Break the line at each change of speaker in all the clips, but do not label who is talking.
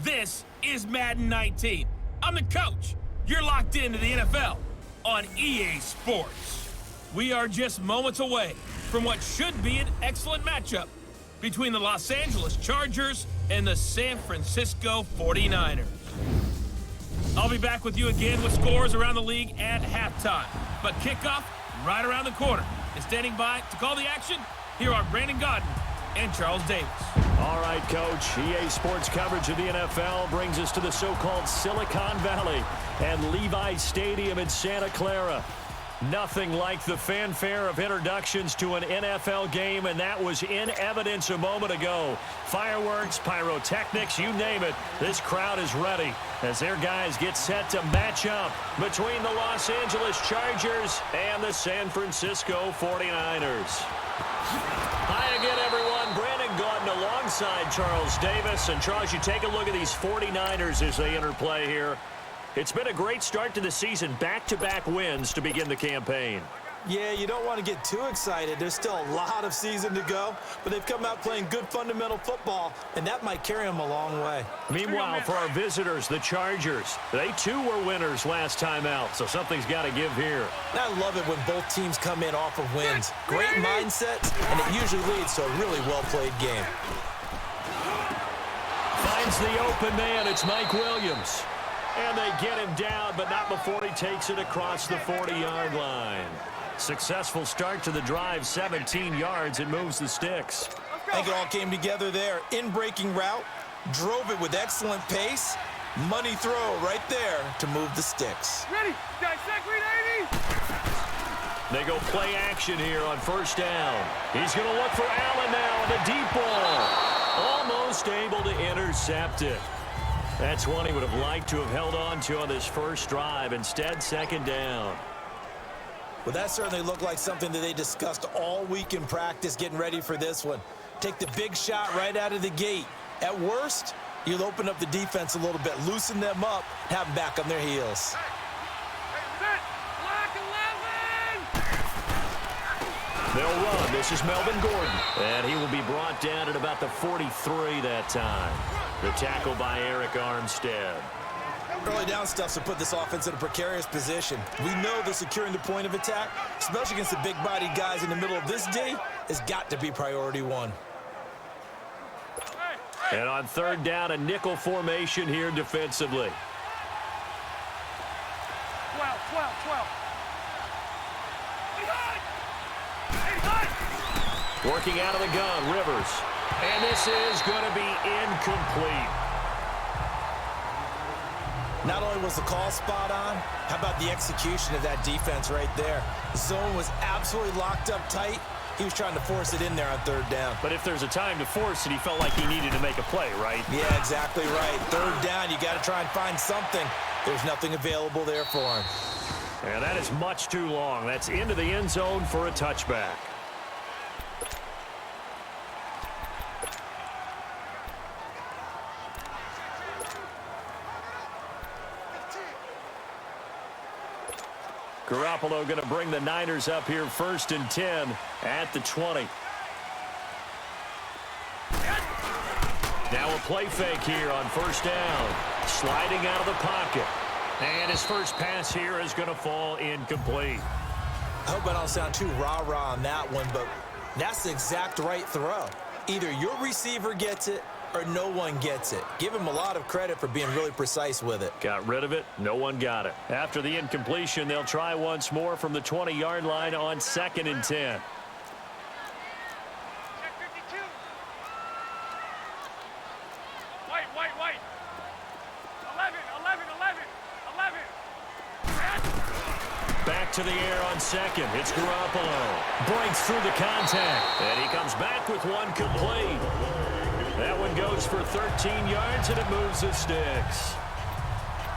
This is Madden 19. I'm the coach. You're locked into the NFL on EA Sports. We are just moments away from what should be an excellent matchup between the Los Angeles Chargers and the San Francisco 49ers. I'll be back with you again with scores around the league at halftime. But kickoff right around the corner. And standing by to call the action, here are Brandon Godden and Charles Davis.
All right, Coach. EA Sports coverage of the NFL brings us to the so-called Silicon Valley and Levi's Stadium in Santa Clara. Nothing like the fanfare of introductions to an NFL game, and that was in evidence a moment ago. Fireworks, pyrotechnics, you name it. This crowd is ready as their guys get set to match up between the Los Angeles Chargers and the San Francisco 49ers. Hi again, everyone. Brandon Godden alongside Charles Davis. And Charles, you take a look at these 49ers as they enter play here. It's been a great start to the season, back-to-back wins to begin the campaign.
Yeah, you don't want to get too excited. There's still a lot of season to go, but they've come out playing good fundamental football, and that might carry them a long way.
Meanwhile, for our visitors, the Chargers, they too were winners last time out, so something's got to give here.
I love it when both teams come in off of wins. Great mindsets, and it usually leads to a really well-played game.
Finds the open man. It's Mike Williams. And they get him down, but not before he takes it across the 40-yard line. Successful start to the drive, 17 yards, and moves the sticks.
I think it all came together there. In-breaking route, drove it with excellent pace. Money throw right there to move the sticks.
Ready, dissect, read 80.
They go play action here on first down. He's going to look for Allen now on the deep ball. Almost able to intercept it. That's one he would have liked to have held on to on this first drive. Instead, second down.
Well, that certainly looked like something that they discussed all week in practice getting ready for this one. Take the big shot right out of the gate. At worst, you'll open up the defense a little bit, loosen them up, have them back on their heels.
They'll run. This is Melvin Gordon. And he will be brought down at about the 43 that time. The tackle by Eric Armstead.
Early down stuff to put this offense in a precarious position. We know that securing the point of attack, especially against the big-bodied guys in the middle of this D, has got to be priority one.
And on third down, a nickel formation here defensively.
12.
Working out of the gun, Rivers. And this is going to be incomplete.
Not only was the call spot on, how about the execution of that defense right there? Zone was absolutely locked up tight. He was trying to force it in there on third down.
But if there's a time to force it, he felt like he needed to make a play, right?
Yeah, exactly right. Third down, you got to try and find something. There's nothing available there for him.
And that is much too long. That's into the end zone for a touchback. Garoppolo going to bring the Niners up here first and 10 at the 20. Now a play fake here on first down. Sliding out of the pocket. And his first pass here is going to fall incomplete.
I hope I don't sound too rah-rah on that one, but that's the exact right throw. Either your receiver gets it or no one gets it. Give him a lot of credit for being really precise with it.
Got rid of it. No one got it. After the incompletion, they'll try once more from the 20-yard line on second and 10.
Check 52. White. 11.
Back to the air on second. It's Garoppolo. Breaks through the contact. And he comes back with one complete. That one goes for 13 yards, and it moves the sticks.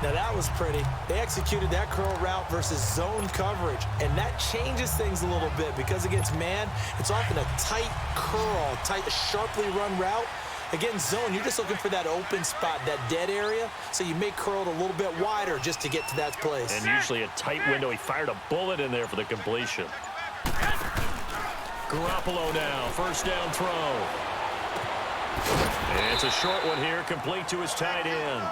Now that was pretty. They executed that curl route versus zone coverage, and that changes things a little bit because against man, it's often a tight curl, tight, sharply run route. Against zone, you're just looking for that open spot, that dead area, so you may curl it a little bit wider just to get to that place.
And usually a tight window. He fired a bullet in there for the completion. Garoppolo now, first down throw. And it's a short one here, complete to his tight end.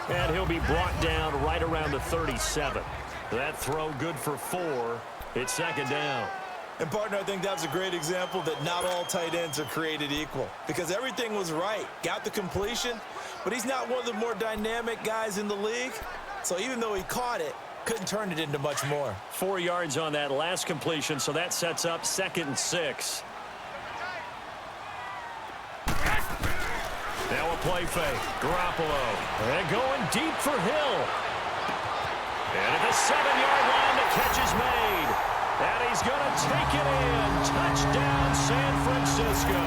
And he'll be brought down right around the 37. That throw good for 4. It's second down.
And, partner, I think that's a great example that not all tight ends are created equal because everything was right. Got the completion, but he's not one of the more dynamic guys in the league. So even though he caught it, couldn't turn it into much more.
4 yards on that last completion, so that sets up 2nd and 6. Now a play fake. Garoppolo. And going deep for Hill. And at the 7-yard line, the catch is made. And he's going to take it in. Touchdown, San Francisco.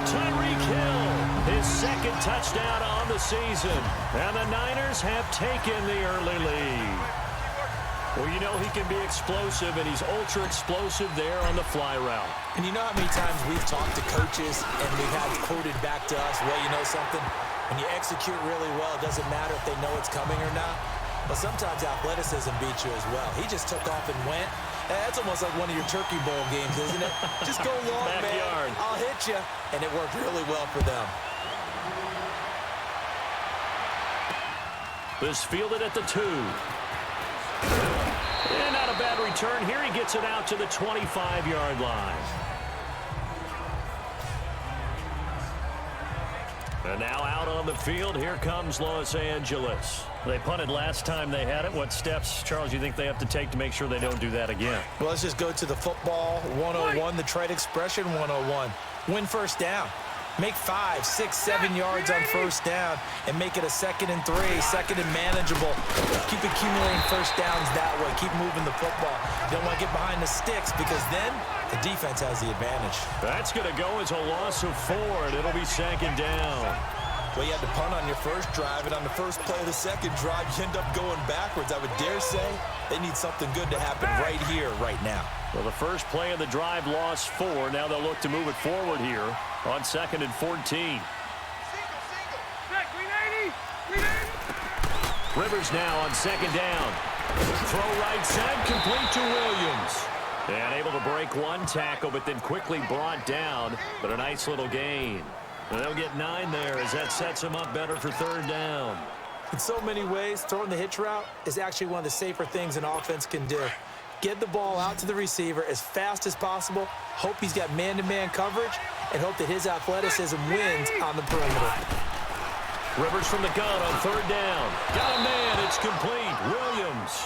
Tyreek Hill, his 2nd touchdown on the season. And the Niners have taken the early lead. Well, you know he can be explosive, and he's ultra-explosive there on the fly route.
And you know how many times we've talked to coaches and we've had quoted back to us, well, you know something? When you execute really well, it doesn't matter if they know it's coming or not. But sometimes athleticism beats you as well. He just took off and went. That's almost like one of your Turkey Bowl games, isn't it? Just go long,
Backyard.
man. I'll hit you. And it worked really well for them.
This fielded at the 2. And not a bad return. Here he gets it out to the 25-yard line. And now out on the field, here comes Los Angeles. They punted last time they had it. What steps, Charles, you think they have to take to make sure they don't do that again?
Well, let's just go to the football 101, the trade expression 101. Win first down. Make 5, 6, 7 yards on first down and make it a 2nd and 3, 2nd and manageable. Keep accumulating first downs that way. Keep moving the football. You don't want to get behind the sticks because then the defense has the advantage.
That's going to go as a loss of 4, and it'll be 2nd down.
Well, you had to punt on your first drive, and on the first play of the second drive, you end up going backwards. I would dare say they need something good to happen right here, right now.
Well, the first play of the drive lost 4. Now they'll look to move it forward here on 2nd and 14.
Single. Green 80. Green 80.
Rivers now on 2nd down. Throw right side, complete to Williams. And able to break one tackle, but then quickly brought down. But a nice little gain. And they'll get 9 there as that sets them up better for 3rd down.
In so many ways, throwing the hitch route is actually one of the safer things an offense can do. Get the ball out to the receiver as fast as possible, hope he's got man-to-man coverage, and hope that his athleticism wins on the perimeter.
Rivers from the gun on 3rd down. Got a man, it's complete. Williams.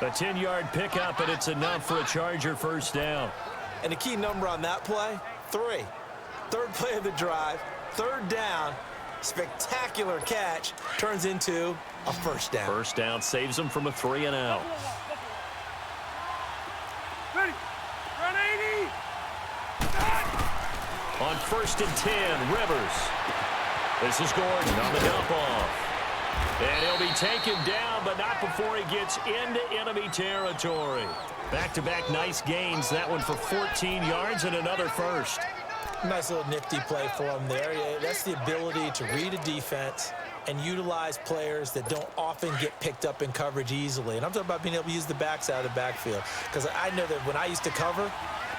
A 10-yard pickup, and it's enough for a Charger first down.
And the key number on that play, 3. 3rd play of the drive, 3rd down, spectacular catch, turns into a first down.
First down saves them from a 3 and out.
Ready. Run 80.
On 1st and 10, Rivers. This is Gordon on the dump off. And he'll be taken down, but not before he gets into enemy territory. Back-to-back nice gains. That one for 14 yards and another first.
Nice little nifty play for him there. Yeah, that's the ability to read a defense and utilize players that don't often get picked up in coverage easily. And I'm talking about being able to use the backs out of the backfield. Because I know that when I used to cover,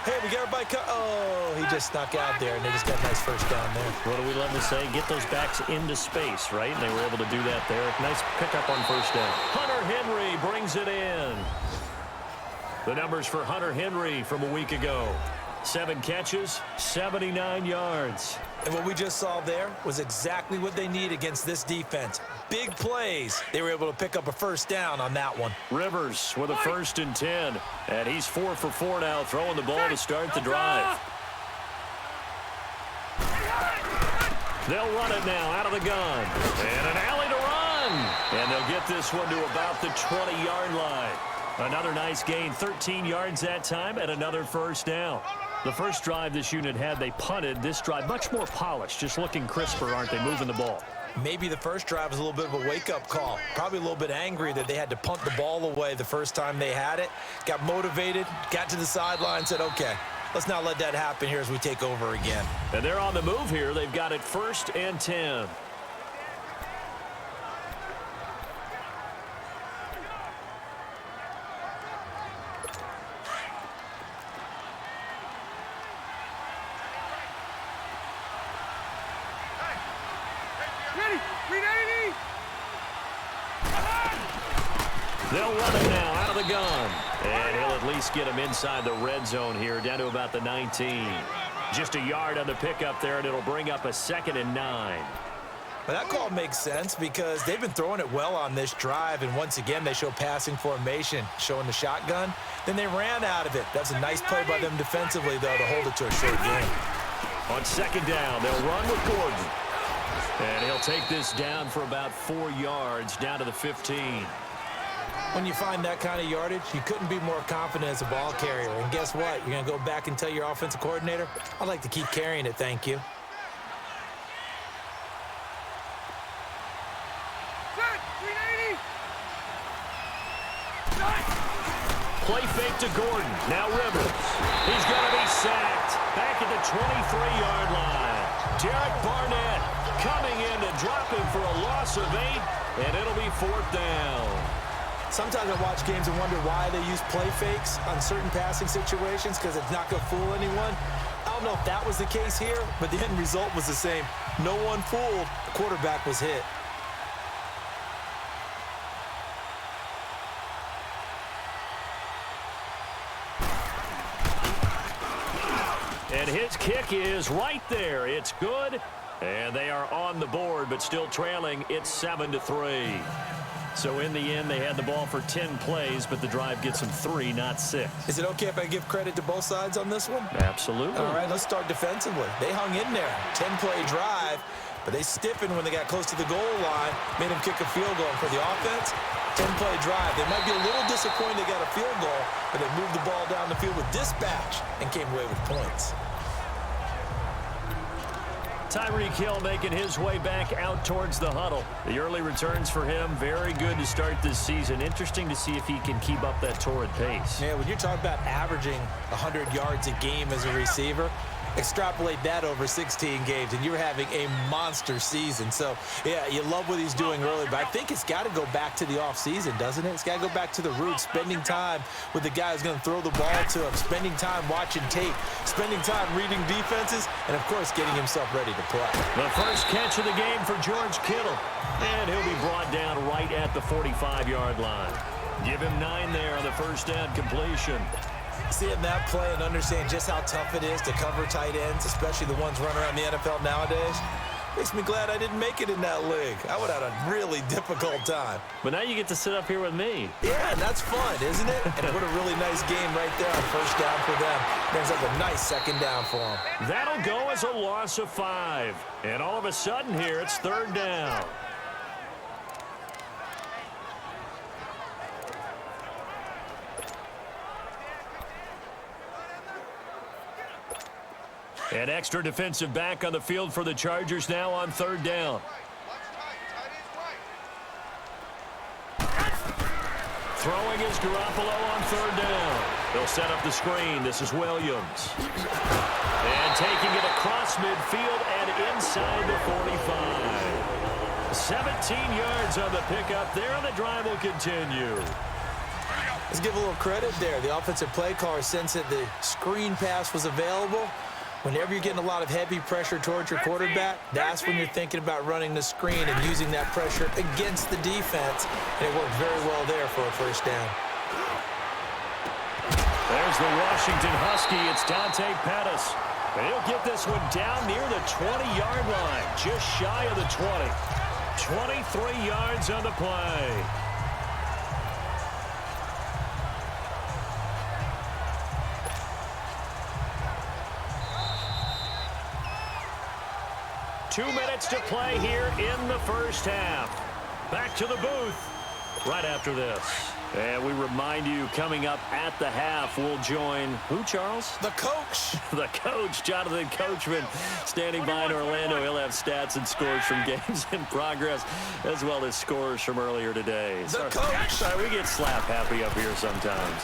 hey, we got everybody oh, he just snuck out there, and they just got a nice first down there.
What do we love to say? Get those backs into space, right? And they were able to do that there. Nice pickup on first down. Hunter Henry brings it in. The numbers for Hunter Henry from a week ago. 7 catches, 79 yards.
And what we just saw there was exactly what they need against this defense. Big plays. They were able to pick up a first down on that one.
Rivers with a 1st and 10. And he's 4 for 4 now, throwing the ball to start the drive. They'll run it now out of the gun. And an alley to run. And they'll get this one to about the 20-yard line. Another nice gain, 13 yards that time, and another first down. The first drive this unit had, they punted. This drive, much more polished, just looking crisper, aren't they, moving the ball?
Maybe the first drive was a little bit of a wake-up call. Probably a little bit angry that they had to punt the ball away the first time they had it. Got motivated, got to the sideline, said, okay, let's not let that happen here as we take over again.
And they're on the move here. They've got it 1st and 10.
Ready. 380.
They'll run it now out of the gun. And he'll at least get him inside the red zone here, down to about the 19. Just a yard on the pickup there, and it'll bring up a 2nd and 9.
Well, that call makes sense because they've been throwing it well on this drive, and once again, they show passing formation, showing the shotgun. Then they ran out of it. That's a nice play by them defensively, though, to hold it to a short game.
On 2nd down, they'll run with Gordon. And he'll take this down for about 4 yards, down to the 15.
When you find that kind of yardage, you couldn't be more confident as a ball carrier. And guess what? You're going to go back and tell your offensive coordinator, I'd like to keep carrying it, thank you.
Set. 380.
Play fake to Gordon. Now Rivers. He's going to be sacked. Back at the 23-yard line. Derek Barnett coming in to drop him for a loss of 8, and it'll be 4th down.
Sometimes I watch games and wonder why they use play fakes on certain passing situations because it's not going to fool anyone. I don't know if that was the case here, but the end result was the same. No one fooled. The quarterback was hit.
And his kick is right there. It's good. And they are on the board, but still trailing. It's 7-3. So in the end, they had the ball for 10 plays, but the drive gets them 3, not 6.
Is it okay if I give credit to both sides on this one?
Absolutely.
All right, let's start defensively. They hung in there. 10-play drive, but they stiffened when they got close to the goal line, made them kick a field goal. And for the offense, 10-play drive. They might be a little disappointed they got a field goal, but they moved the ball down the field with dispatch and came away with points.
Tyreek Hill making his way back out towards the huddle. The early returns for him, very good to start this season. Interesting to see if he can keep up that torrid pace.
Yeah, when you're talking about averaging 100 yards a game as a receiver, extrapolate that over 16 games, and you're having a monster season. So, yeah, you love what he's doing early, but I think it's got to go back to the offseason, doesn't it? It's got to go back to the roots, spending time with the guy who's going to throw the ball to him, spending time watching tape, spending time reading defenses, and, of course, getting himself ready to play.
The first catch of the game for George Kittle, and he'll be brought down right at the 45-yard line. Give him 9 there on the first down completion.
Seeing that play and understand just how tough it is to cover tight ends, especially the ones running around the NFL nowadays, makes me glad I didn't make it in that league. I would have had a really difficult time.
But now you get to sit up here with me.
Yeah, and that's fun, isn't it? And what a really nice game right there on first down for them. Brings up a nice 2nd down for them.
That'll go as a loss of 5. And all of a sudden here, it's 3rd down. An extra defensive back on the field for the Chargers now on 3rd down. Throwing is Garoppolo on 3rd down. They'll set up the screen. This is Williams. And taking it across midfield and inside the 45. 17 yards on the pickup there, and the drive will continue.
Let's give a little credit there. The offensive play caller sensed that the screen pass was available. Whenever you're getting a lot of heavy pressure towards your quarterback, that's when you're thinking about running the screen and using that pressure against the defense. And it worked very well there for a first down.
There's the Washington Husky. It's Dante Pettis. And he'll get this one down near the 20-yard line, just shy of the 20. 23 yards on the play. Two minutes to play here in the first half. Back to the booth right after this. And we remind you, coming up at the half, we'll join who, Charles?
The coach.
The coach, Jonathan Coachman, standing by in Orlando. He'll have stats and scores from games in progress, as well as scores from earlier today.
The coach.
Sorry, we get slap happy up here sometimes.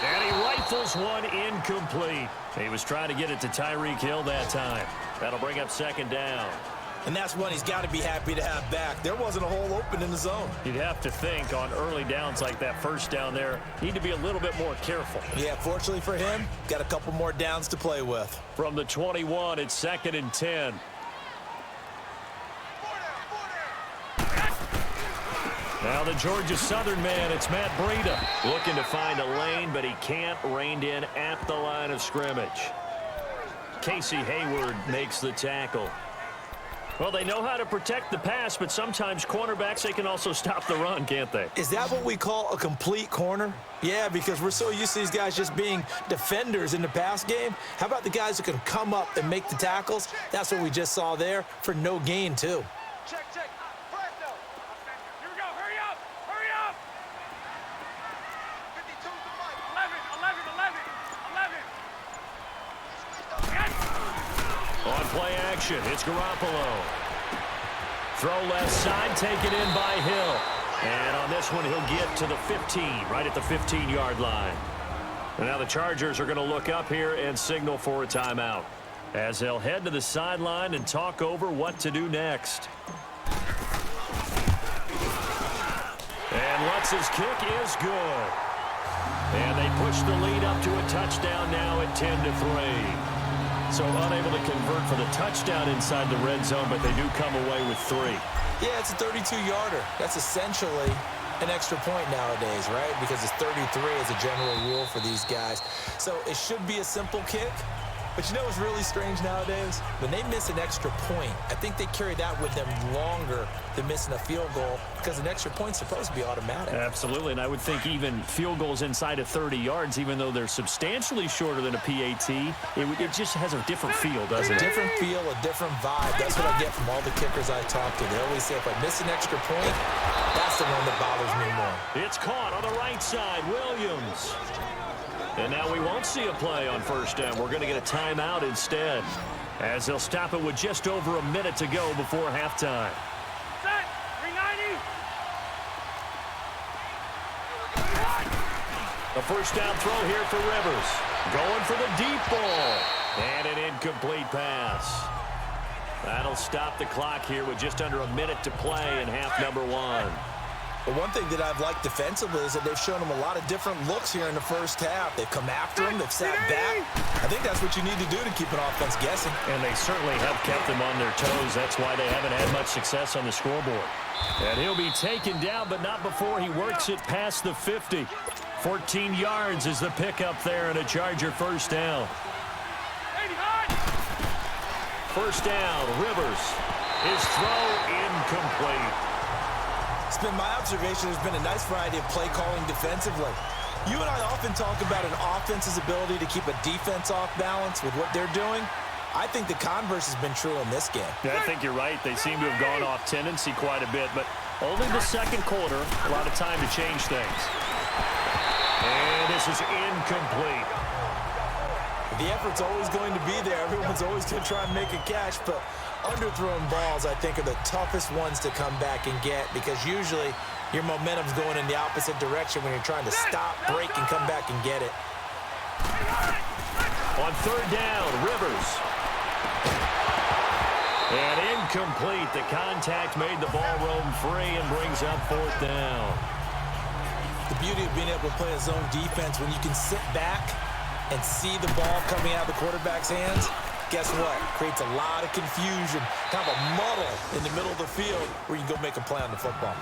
And he rifles one incomplete. He was trying to get it to Tyreek Hill that time. That'll bring up 2nd down.
And that's one he's got to be happy to have back. There wasn't a hole open in the zone.
You'd have to think on early downs like that first down there, need to be a little bit more careful.
Yeah, fortunately for him, got a couple more downs to play with.
From the 21, it's 2nd and 10. Now the Georgia Southern man, it's Matt Breida. Looking to find a lane, but he can't. Reined in at the line of scrimmage. Casey Hayward makes the tackle. Well, they know how to protect the pass, but sometimes cornerbacks, they can also stop the run, can't they?
Is that what we call a complete corner? Yeah, because we're so used to these guys just being defenders in the pass game. How about the guys who can come up and make the tackles? That's what we just saw there for no gain, too.
Check. Flash now. Here we go. Hurry up. Hurry up. 52 to the mic. 11. Yes.
On play action, it's Garoppolo. Throw left side, taken in by Hill. And on this one, he'll get to the 15, right at the 15-yard line. And now the Chargers are going to look up here and signal for a timeout, as they'll head to the sideline and talk over what to do next. And Lutz's kick is good. And they push the lead up to a touchdown now at 10-3. So unable to convert for the touchdown inside the red zone, but they do come away with 3.
Yeah, it's a 32-yarder. That's essentially an extra point nowadays, right? Because it's 33 as a general rule for these guys. So it should be a simple kick. But you know what's really strange nowadays? When they miss an extra point, I think they carry that with them longer than missing a field goal, because an extra point's supposed to be automatic.
Absolutely, and I would think even field goals inside of 30 yards, even though they're substantially shorter than a PAT, it just has a different feel, doesn't it?
A different feel, a different vibe. That's what I get from all the kickers I talk to. They always say, if I miss an extra point, that's the one that bothers me more.
It's caught on the right side, Williams. And now we won't see a play on first down. We're going to get a timeout instead, as they'll stop it with just over a minute to go before halftime.
Set. 390.
A first down throw here for Rivers. Going for the deep ball. And an incomplete pass. That'll stop the clock here with just under a minute to play in half number 1.
But one thing that I've liked defensively is that they've shown them a lot of different looks here in the first half. They've come after him. They've sat back. I think that's what you need to do to keep an offense guessing.
And they certainly have kept them on their toes. That's why they haven't had much success on the scoreboard. And he'll be taken down, but not before he works it past the 50. 14 yards is the pickup there, and a Charger first down. First down, Rivers. His throw incomplete.
It's been my observation there's been a nice variety of play calling defensively. You and I often talk about an offense's ability to keep a defense off balance with what they're doing. I think the converse has been true in this game.
Yeah, I think you're right. They seem to have gone off tendency quite a bit, but only the second quarter, a lot of time to change things. And this is incomplete.
The effort's always going to be there. Everyone's always going to try and make a catch, but underthrown balls, I think, are the toughest ones to come back and get, because usually your momentum's going in the opposite direction when you're trying to stop, break, and come back and get it.
On third down, Rivers. And incomplete. The contact made the ball roam free and brings up fourth down.
The beauty of being able to play a zone defense, when you can sit back and see the ball coming out of the quarterback's hands, guess what? Creates a lot of confusion, kind of a muddle in the middle of the field where you can go make a play on the football.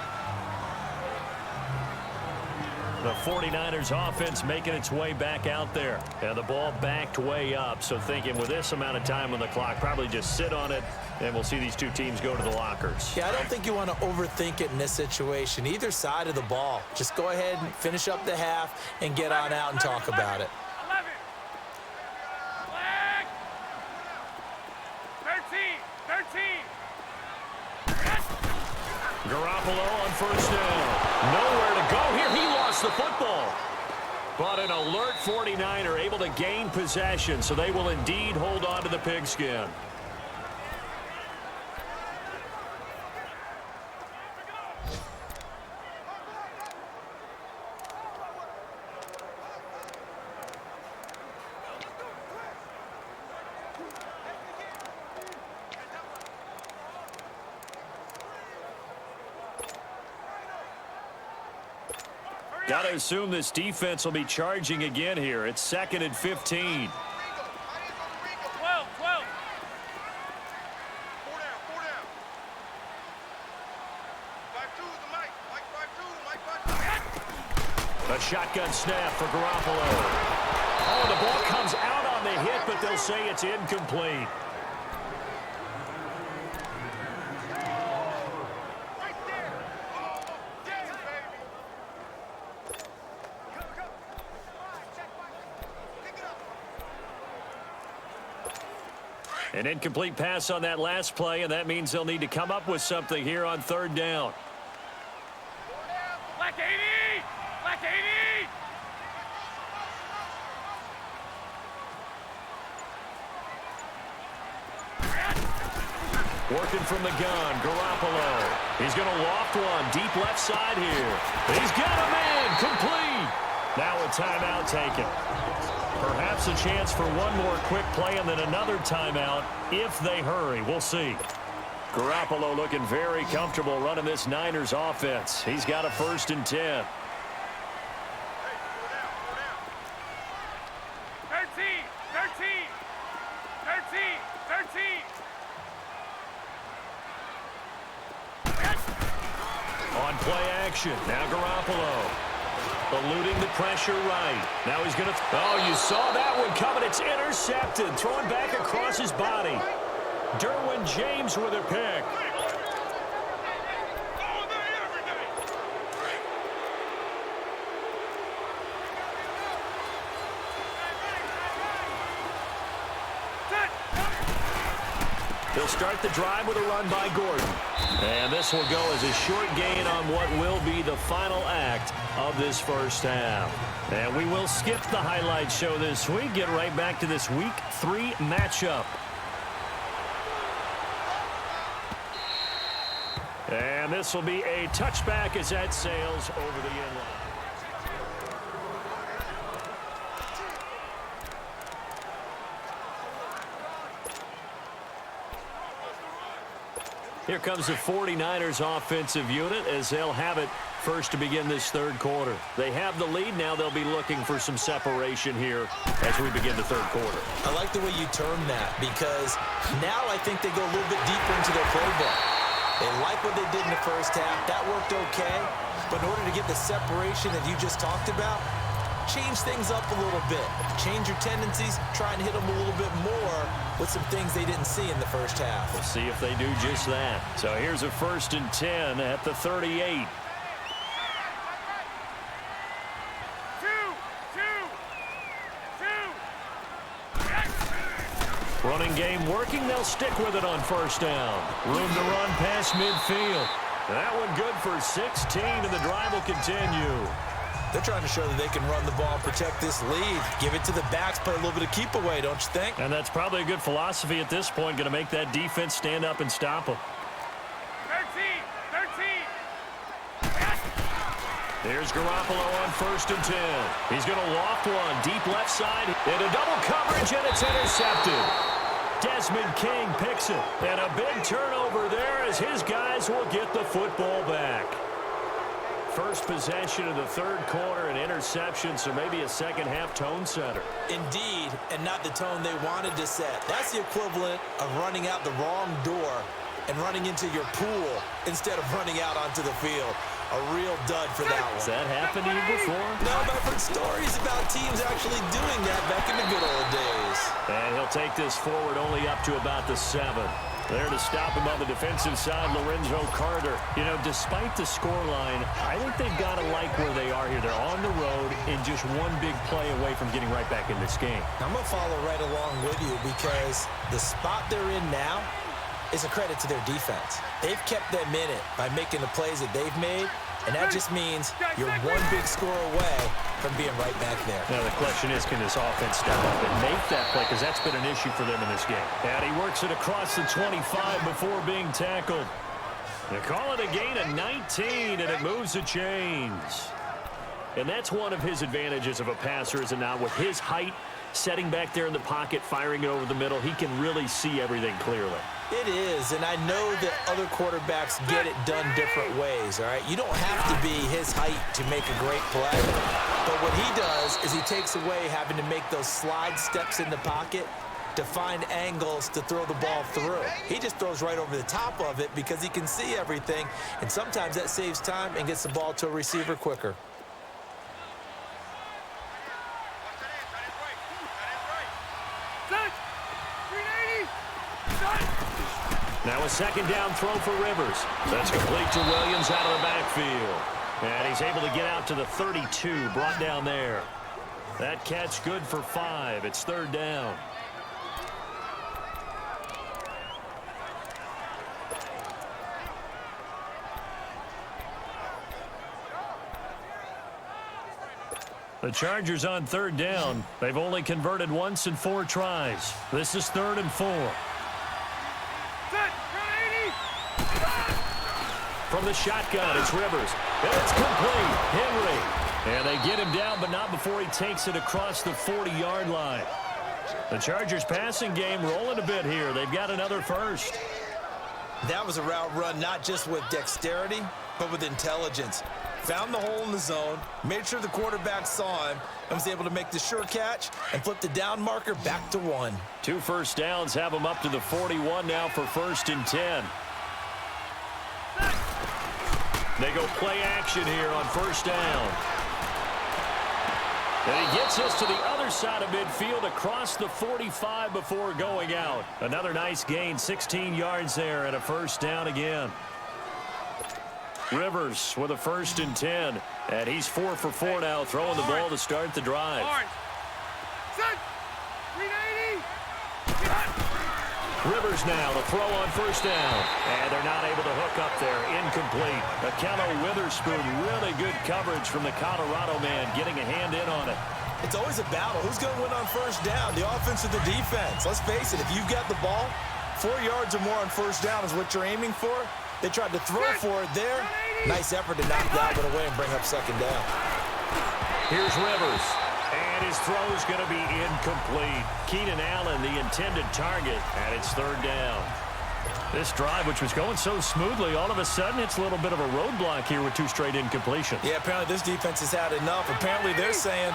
The 49ers offense making its way back out there. And the ball backed way up. So thinking with this amount of time on the clock, probably just sit on it, and we'll see these two teams go to the lockers.
Yeah, I don't think you want to overthink it in this situation. Either side of the ball. Just go ahead and finish up the half and get on out and talk about it.
11. Flag. 13.
Garoppolo on first down. Nowhere to go here. He lost the football. But an alert 49er able to gain possession, so they will indeed hold on to the pigskin. Got to assume this defense will be charging again here. It's 2nd and 15.
12. 12. 4 down. 5-2 is the mic. Mike 5-2.
A shotgun snap for Garoppolo. Oh, the ball comes out on the hit, but they'll say it's incomplete. An incomplete pass on that last play, and that means they'll need to come up with something here on third down.
Black 80! Black 80!
Working from the gun, Garoppolo. He's going to loft one deep left side here. He's got a man, complete. Now a timeout taken. Perhaps a chance for one more quick play and then another timeout if they hurry. We'll see. Garoppolo looking very comfortable running this Niners offense. He's got a 1st and 10.
13! 13! 13! 13!
On play action. Now Garoppolo. Eluding the pressure right. Now he's going to... Oh, you saw that one coming. It's intercepted. Throwing back across his body. Derwin James with a pick. They'll start the drive with a run by Gordon. And this will go as a short gain on what will be the final act of this first half. And we will skip the highlight show this week. Get right back to this Week 3 matchup. And this will be a touchback as that sails over the end line. Here comes the 49ers offensive unit as they'll have it first to begin this third quarter. They have the lead. Now they'll be looking for some separation here as we begin the third quarter.
I like the way you term that because now I think they go a little bit deeper into their playbook. They like what they did in the first half. That worked okay. But in order to get the separation that you just talked about, change things up a little bit. Change your tendencies. Try and hit them a little bit more with some things they didn't see in the first half.
We'll see if they do just that. So here's a 1st and 10 at the 38. Running game working. They'll stick with it on first down. Room to run past midfield. That one good for 16, and the drive will continue.
They're trying to show that they can run the ball, protect this lead, give it to the backs, play a little bit of keep away, don't you think?
And that's probably a good philosophy at this point, going to make that defense stand up and stop them.
13! 13!
There's Garoppolo on 1st and 10. He's going to loft one deep left side into double coverage, and it's intercepted. Desmond King picks it, and a big turnover there as his guys will get the football back. First possession of the third quarter, an interception, so maybe a second-half tone setter.
Indeed, and not the tone they wanted to set. That's the equivalent of running out the wrong door and running into your pool instead of running out onto the field. A real dud for that one.
Has that happened to you before?
No, but I've heard stories about teams actually doing that back in the good old days.
And he'll take this forward only up to about the 7. There to stop him on the defensive side, Lorenzo Carter. You know, despite the scoreline, I think they've got to like where they are here. They're on the road and just one big play away from getting right back in this game.
I'm going to follow right along with you because the spot they're in now is a credit to their defense. They've kept them in it by making the plays that they've made, and that just means you're one big score away from being right back there.
Now the question is, can this offense step up and make that play? Because that's been an issue for them in this game. And he works it across the 25 before being tackled. They call it a gain of 19, and it moves the chains. And that's one of his advantages of a passer, is it not? With his height, setting back there in the pocket, firing it over the middle, he can really see everything clearly.
It is, and I know that other quarterbacks get it done different ways, all right? You don't have to be his height to make a great play. But what he does is he takes away having to make those slide steps in the pocket to find angles to throw the ball through. He just throws right over the top of it because he can see everything, and sometimes that saves time and gets the ball to a receiver quicker.
Now a second down throw for Rivers. That's complete to Williams out of the backfield. And he's able to get out to the 32, brought down there. That catch good for 5. It's third down. The Chargers on third down. They've only converted once in 4 tries. This is 3rd and 4. From the shotgun, it's Rivers. It's complete. Henry. And they get him down, but not before he takes it across the 40-yard line. The Chargers passing game rolling a bit here. They've got another first.
That was a route run not just with dexterity, but with intelligence. Found the hole in the zone, made sure the quarterback saw him, and was able to make the sure catch and flip the down marker back to 1.
2 first downs have him up to the 41 now for 1st and 10. They go play action here on 1st down. And he gets us to the other side of midfield across the 45 before going out. Another nice gain, 16 yards there, and a 1st down again. Rivers with a 1st and 10, and he's 4 for 4 now, throwing the ball to start the drive. Rivers now to throw on 1st down, and they're not able to hook up there. Incomplete. Akello Witherspoon, really good coverage from the Colorado man, getting a hand in on it.
It's always a battle. Who's going to win on 1st down, the offense or the defense? Let's face it, if you've got the ball, 4 yards or more on 1st down is what you're aiming for. They tried to throw for it there. Nice effort to knock that one away and bring up 2nd down.
Here's Rivers. And his throw's going to be incomplete. Keenan Allen, the intended target, and it's 3rd down. This drive, which was going so smoothly, all of a sudden it's a little bit of a roadblock here with 2 straight incompletions.
Yeah, apparently this defense has had enough. Apparently they're saying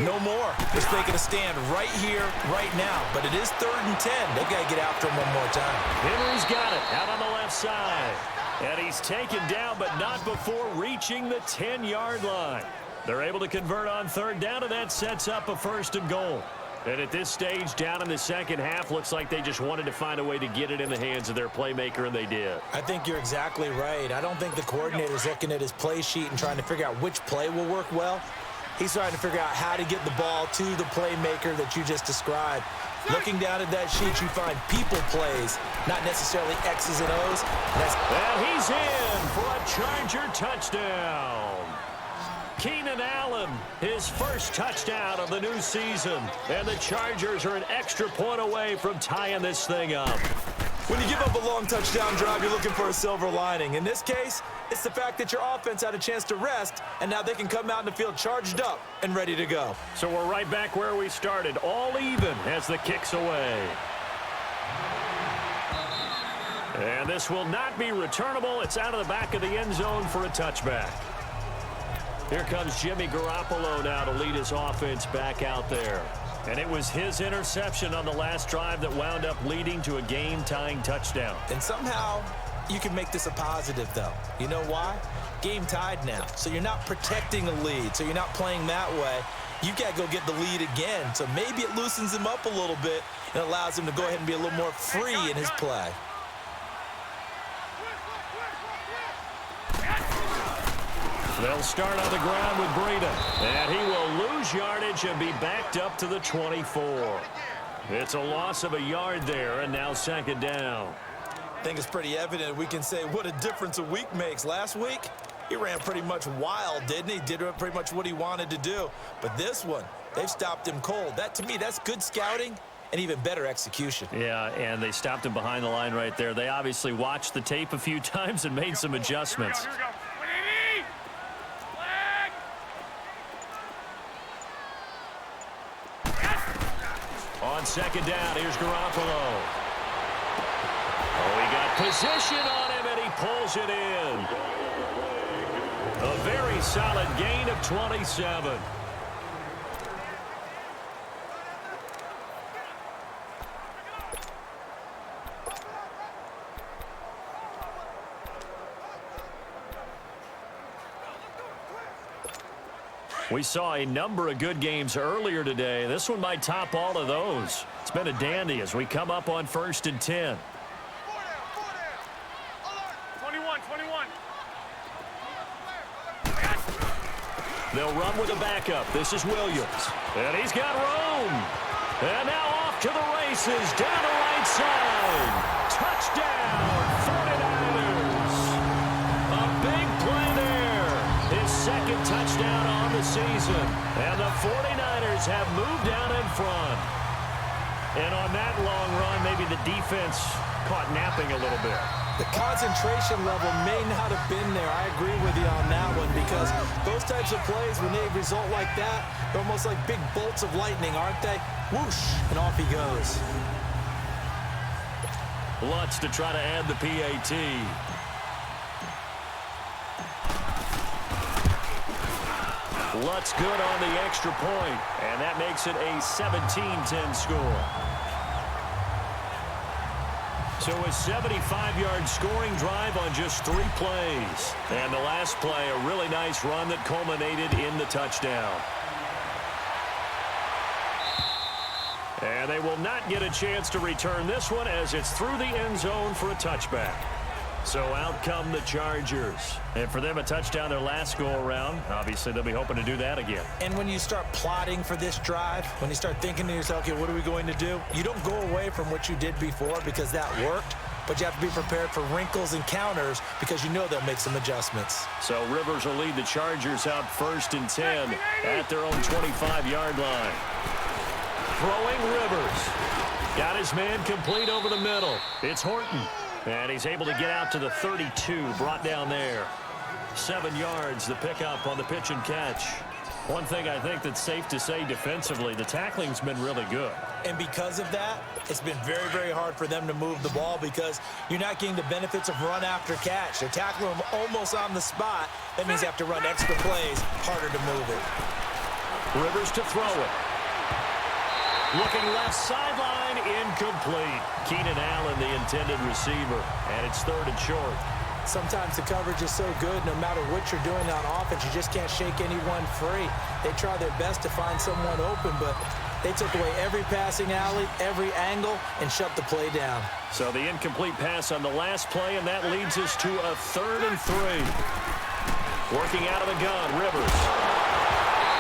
no more. They're taking a stand right here, right now. But it is 3rd and 10. They've got to get after him one more time.
Henry's got it out on the left side. And he's taken down, but not before reaching the 10-yard line. They're able to convert on 3rd down, and that sets up a 1st and goal. And at this stage, down in the second half, looks like they just wanted to find a way to get it in the hands of their playmaker, and they did.
I think you're exactly right. I don't think the coordinator's looking at his play sheet and trying to figure out which play will work well. He's trying to figure out how to get the ball to the playmaker that you just described. Looking down at that sheet, you find people plays, not necessarily X's and O's.
And he's in for a Charger touchdown. Keenan Allen, his first touchdown of the new season. And the Chargers are an extra point away from tying this thing up.
When you give up a long touchdown drive, you're looking for a silver lining. In this case, it's the fact that your offense had a chance to rest, and now they can come out in the field charged up and ready to go.
So we're right back where we started, all even as the kick's away. And this will not be returnable. It's out of the back of the end zone for a touchback. Here comes Jimmy Garoppolo now to lead his offense back out there. And it was his interception on the last drive that wound up leading to a game-tying touchdown.
And somehow you can make this a positive, though. You know why? Game tied now. So you're not protecting a lead. So you're not playing that way. You've got to go get the lead again. So maybe it loosens him up a little bit and allows him to go ahead and be a little more free in his play.
They'll start on the ground with Breida. And he will lose yardage and be backed up to the 24. It's a loss of a yard there, and now 2nd down.
I think it's pretty evident. We can say what a difference a week makes. Last week, he ran pretty much wild, didn't he? Did pretty much what he wanted to do. But this one, they've stopped him cold. That, to me, that's good scouting and even better execution.
Yeah, and they stopped him behind the line right there. They obviously watched the tape a few times and made some adjustments.
Here we go.
On 2nd down, here's Garoppolo. Oh, he got position on him, and he pulls it in. A very solid gain of 27. We saw a number of good games earlier today. This one might top all of those. It's been a dandy as we come up on 1st and 10.
21.
They'll run with a backup. This is Williams. And he's got room. And now off to the races. Down the right side. Touchdown, 49ers. A big play there. His second touchdown on the season. And the 49ers have moved down in front. And on that long run, maybe the defense caught napping a little bit.
The concentration level may not have been there. I agree with you on that one because those types of plays, when they result like that, they're almost like big bolts of lightning, aren't they? Whoosh, and off he goes.
Lutz to try to add the PAT. Lutz good on the extra point, and that makes it a 17-10 score. So a 75-yard scoring drive on just 3 plays. And the last play, a really nice run that culminated in the touchdown. And they will not get a chance to return this one as it's through the end zone for a touchback. So out come the Chargers. And for them, a touchdown their last go-around. Obviously, they'll be hoping to do that again.
And when you start plotting for this drive, when you start thinking to yourself, okay, what are we going to do? You don't go away from what you did before because that worked, but you have to be prepared for wrinkles and counters because you know they'll make some adjustments.
So Rivers will lead the Chargers out 1st and 10 at their own 25-yard line. Throwing Rivers. Got his man complete over the middle. It's Horton. And he's able to get out to the 32, brought down there. 7 yards, the pickup on the pitch and catch. One thing I think that's safe to say defensively, the tackling's been really good.
And because of that, it's been very, very hard for them to move the ball because you're not getting the benefits of run after catch. They're tackling them almost on the spot. That means you have to run extra plays, harder to move it.
Rivers to throw it. Looking left sideline, incomplete. Keenan Allen, the intended receiver, and it's 3rd and short.
Sometimes the coverage is so good, no matter what you're doing on offense, you just can't shake anyone free. They try their best to find someone open, but they took away every passing alley, every angle, and shut the play down.
So the incomplete pass on the last play, and that leads us to a 3rd and 3. Working out of the gun, Rivers.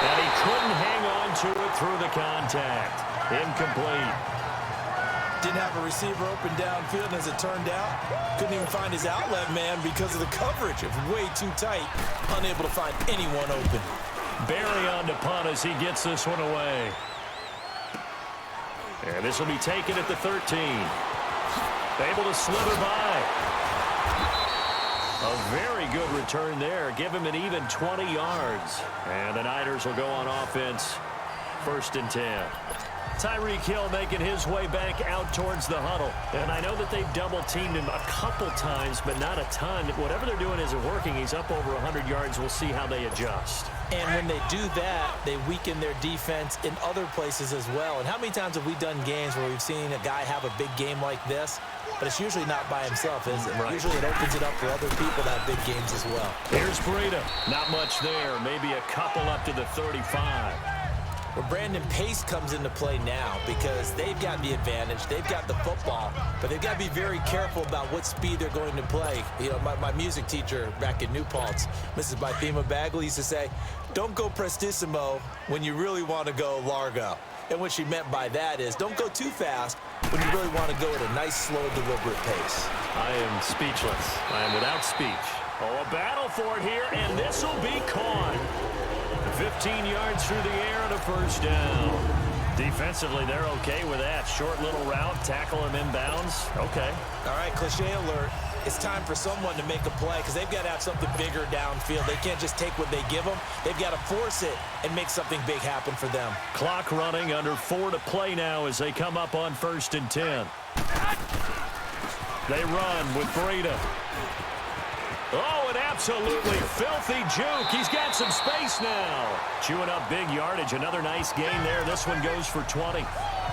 And he couldn't hang on to it through the contact. Incomplete.
Didn't have a receiver open downfield, and as it turned out, couldn't even find his outlet man because of the coverage. It was way too tight, unable to find anyone open.
Barry on to punt as he gets this one away. And this will be taken at the 13. Able to slither by. A very good return there. Give him an even 20 yards. And the Niners will go on offense. 1st and 10. Tyreek Hill making his way back out towards the huddle. And I know that they've double-teamed him a couple times, but not a ton. Whatever they're doing isn't working. He's up over 100 yards. We'll see how they adjust.
And when they do that, they weaken their defense in other places as well. And how many times have we done games where we've seen a guy have a big game like this? But it's usually not by himself, is it? Right. Usually it opens it up for other people to have big games as well.
Here's Breida. Not much there. Maybe a couple up to the 35.
Well, Brandon Pace comes into play now because they've got the advantage. They've got the football, but they've got to be very careful about what speed they're going to play. You know, my music teacher back in New Paltz, Mrs. Bythema Bagley, used to say, don't go prestissimo when you really want to go largo. And what she meant by that is don't go too fast when you really want to go at a nice, slow, deliberate pace.
I am speechless. I am without speech. Oh, a battle for it here, and this will be caught. 15 yards through the air and a 1st down. Defensively, they're okay with that. Short little route, tackle him inbounds. Okay.
All right, cliche alert. It's time for someone to make a play because they've got to have something bigger downfield. They can't just take what they give them. They've got to force it and make something big happen for them.
Clock running, under 4 to play now as they come up on 1st and 10. They run with Breida. Oh, an absolutely filthy juke. He's got some space now. Chewing up big yardage. Another nice gain there. This one goes for 20.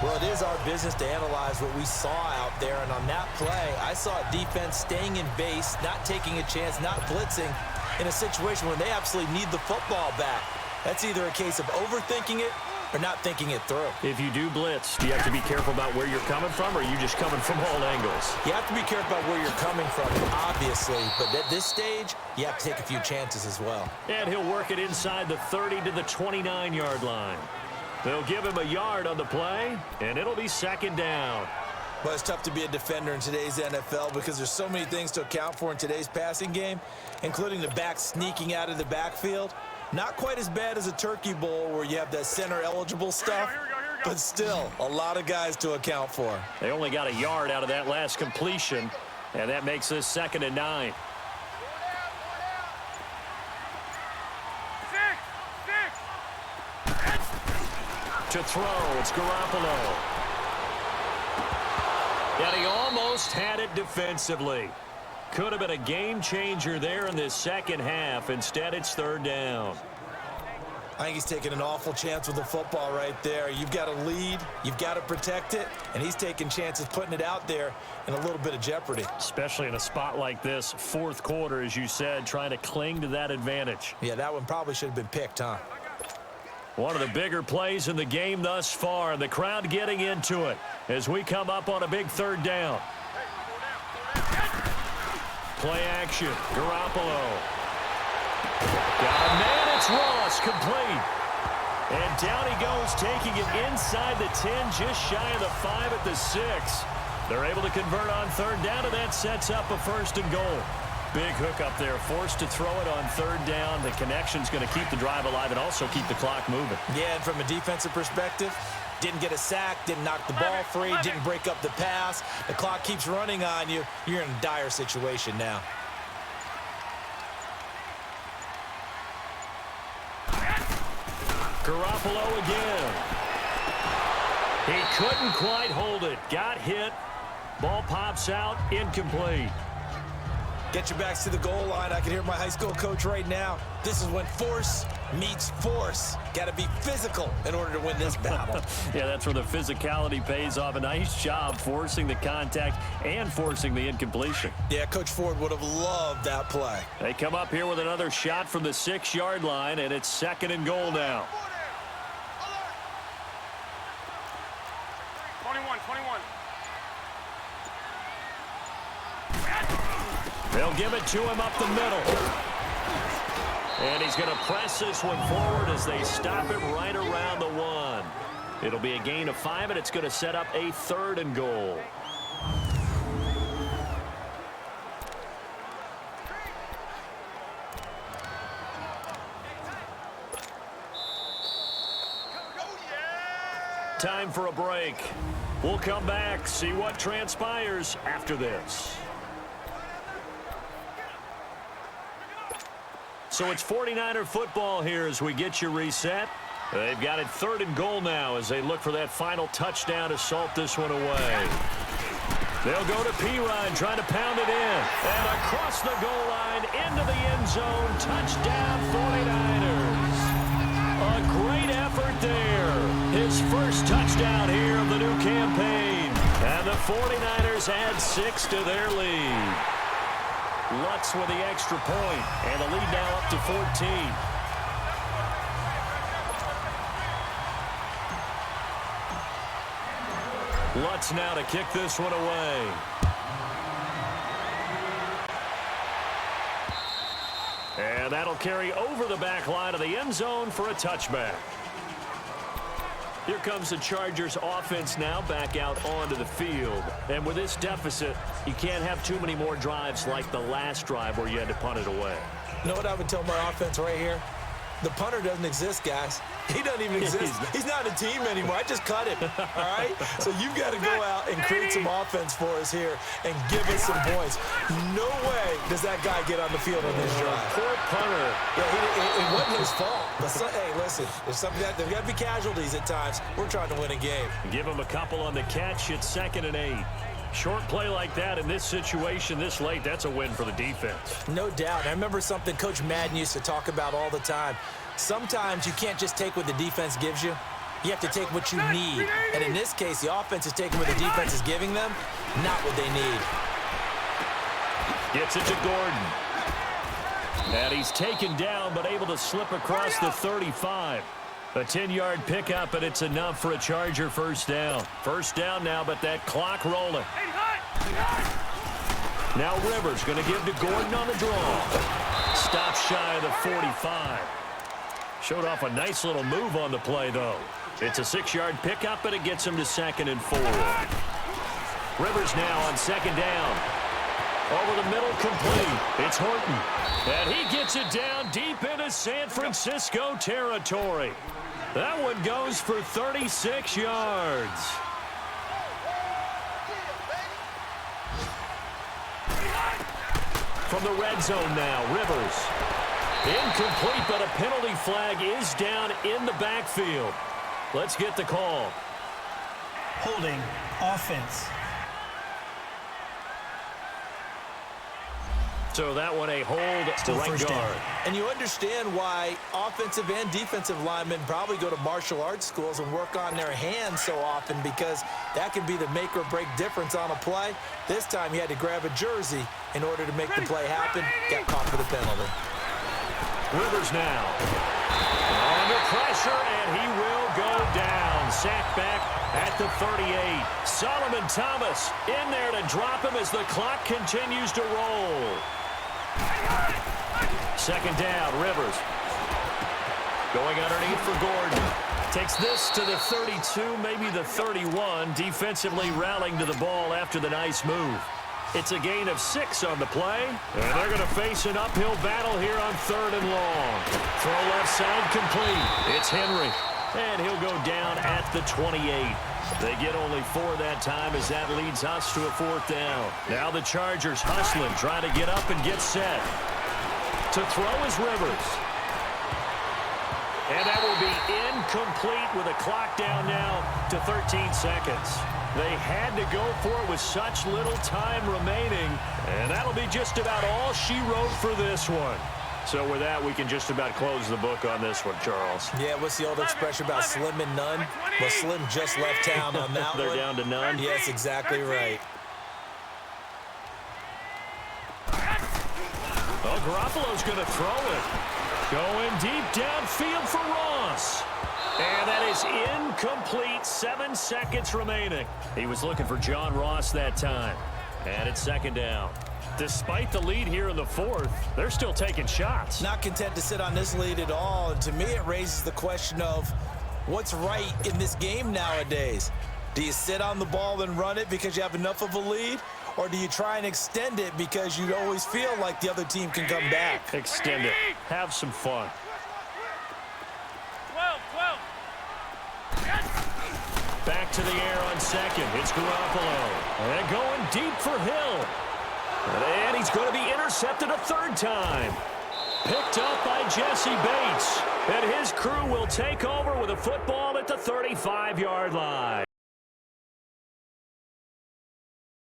Well, it is our business to analyze what we saw out there. And on that play, I saw a defense staying in base, not taking a chance, not blitzing in a situation where they absolutely need the football back. That's either a case of overthinking it or not thinking it through.
If you do blitz, do you have to be careful about where you're coming from, or are you just coming from all angles?
You have to be careful about where you're coming from, obviously, but at this stage, you have to take a few chances as well.
And he'll work it inside the 30 to the 29-yard line. They'll give him a yard on the play, and it'll be second down.
Well, it's tough to be a defender in today's NFL because there's so many things to account for in today's passing game, including the back sneaking out of the backfield. Not quite as bad as a turkey bowl where you have that center-eligible stuff,
Here we go.
but still a lot of guys to account for.
They only got a yard out of that last completion, and that makes this 2nd and 9.
6.
To throw, it's Garoppolo. And he almost had it defensively. Could have been a game changer there in this second half. Instead, it's 3rd down.
I think he's taking an awful chance with the football right there. You've got to lead, you've got to protect it, and he's taking chances putting it out there in a little bit of jeopardy.
Especially in a spot like this, 4th quarter, as you said, trying to cling to that advantage.
Yeah, that one probably should have been picked, huh?
One of the bigger plays in the game thus far, and the crowd getting into it as we come up on a big 3rd down. Play action, Garoppolo. Got a man, it's Ross, complete. And down he goes, taking it inside the 10, just shy of the 5 at the 6. They're able to convert on 3rd down, and that sets up a 1st and goal. Big hook up there, forced to throw it on 3rd down. The connection's going to keep the drive alive and also keep the clock moving.
Yeah, and from a defensive perspective, didn't get a sack, didn't knock the ball free, didn't break up the pass. The clock keeps running on you. You're in a dire situation now.
Garoppolo again. He couldn't quite hold it. Got hit. Ball pops out, incomplete.
Get your backs to the goal line. I can hear my high school coach right now. This is when force meets force. Got to be physical in order to win this battle.
Yeah, that's where the physicality pays off. A nice job forcing the contact and forcing the incompletion.
Yeah, Coach Ford would have loved that play.
They come up here with another shot from the 6-yard line, and it's 2nd and goal now.
21.
They'll give it to him up the middle. And he's going to press this one forward as they stop it right around the 1. It'll be a gain of 5, and it's going to set up a 3rd and goal. Time for a break. We'll come back, see what transpires after this. So it's 49er football here as we get you reset. They've got it 3rd and goal now as they look for that final touchdown to salt this one away. They'll go to Pirine trying to pound it in. And across the goal line into the end zone. Touchdown 49ers. A great effort there. His first touchdown here of the new campaign. And the 49ers add 6 to their lead. Lutz with the extra point, and the lead now up to 14. Lutz now to kick this one away. And that'll carry over the back line of the end zone for a touchback. Here comes the Chargers offense now back out onto the field. And with this deficit, you can't have too many more drives like the last drive where you had to punt it away.
You know what I would tell my offense right here? The punter doesn't exist, guys. He doesn't even exist. He's not a team anymore. I just cut him, all right? So you've got to go out and create some offense for us here and give us some points. No way does that guy get on the field on this drive.
Poor punter.
Yeah, it wasn't his fault. But hey, listen, there's got to be casualties at times. We're trying to win a game.
Give him a couple on the catch. It's 2nd and 8. Short play like that in this situation this late, that's a win for the defense.
No doubt. I remember something Coach Madden used to talk about all the time. Sometimes you can't just take what the defense gives you. You have to take what you need. And in this case, the offense is taking what the defense is giving them, not what they need.
Gets it to Gordon. And he's taken down but able to slip across the 35. A 10-yard pickup, and it's enough for a Charger first down. First down now, but that clock rolling. Now Rivers going to give to Gordon on the draw. Stop shy of the 45. Showed off a nice little move on the play, though. It's a 6-yard pickup, and it gets him to 2nd and 4. Rivers now on 2nd down. Over the middle, complete. It's Horton. And he gets it down deep into San Francisco territory. That one goes for 36 yards. From the red zone now, Rivers. Incomplete, but a penalty flag is down in the backfield. Let's get the call.
Holding offense.
So that one a hold to right guard.
And you understand why offensive and defensive linemen probably go to martial arts schools and work on their hands so often, because that can be the make or break difference on a play. This time he had to grab a jersey in order to make the play happen. Got caught for the penalty.
Rivers now. Under pressure, and he will go down. Sacked back at the 38. Solomon Thomas in there to drop him as the clock continues to roll. 2nd down, Rivers. Going underneath for Gordon. Takes this to the 32, maybe the 31. Defensively rallying to the ball after the nice move. It's a gain of 6 on the play. And they're going to face an uphill battle here on 3rd and long. Throw left side complete. It's Henry. And he'll go down at the 28. They get only 4 that time as that leads us to a 4th down. Now the Chargers hustling, trying to get up and get set. To throw is Rivers. And that will be incomplete with a clock down now to 13 seconds. They had to go for it with such little time remaining. And that'll be just about all she wrote for this one. So with that, we can just about close the book on this one, Charles.
Yeah, what's the old expression about slim and none? Well, Slim just left town on that
They're
one.
down to none?
Yes, exactly right.
Oh, Garoppolo's going to throw it. Going deep downfield for Ross. And that is incomplete. 7 seconds remaining. He was looking for John Ross that time. And it's 2nd down. Despite the lead here in the 4th, they're still taking shots.
Not content to sit on this lead at all. And to me, it raises the question of what's right in this game nowadays. Do you sit on the ball and run it because you have enough of a lead? Or do you try and extend it because you always feel like the other team can come back?
Extend it. Have some fun.
12.
Back to the air on 2nd. It's Garoppolo. And going deep for Hill. And he's going to be intercepted a 3rd time. Picked up by Jesse Bates. And his crew will take over with a football at the 35-yard line.